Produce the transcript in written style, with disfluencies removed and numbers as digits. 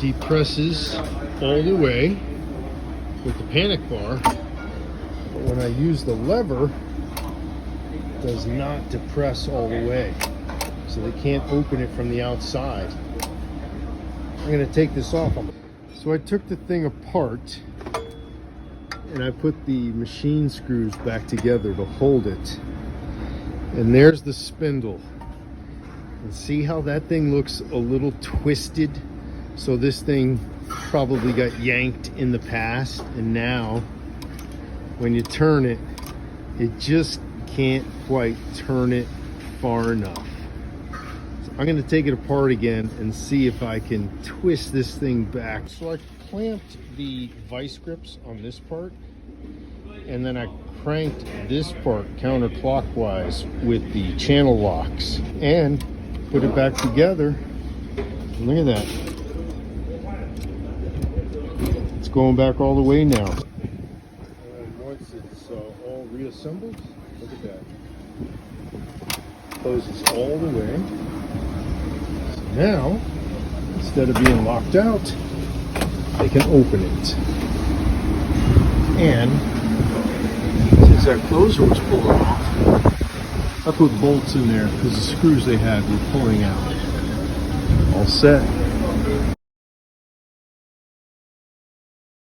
Depresses all the way with the panic bar, but when I use the lever, it does not depress all the way, so they can't open it from the outside. I'm going to take this off. So I took the thing apart and I put the machine screws back together to hold it, and there's the spindle. And see how that thing looks a little twisted? So this thing probably got yanked in the past, and now when you turn it, it just can't quite turn it far enough. So I'm going to take it apart again and see if I can twist this thing back. So I clamped the vice grips on this part, and then I cranked this part counterclockwise with the channel locks and put it back together. Look at that. It's going back all the way now. And once it's all reassembled, look at that. Closes all the way. So now, instead of being locked out, they can open it. And since that closer was pulling off, I put bolts in there because the screws they had were pulling out. All set.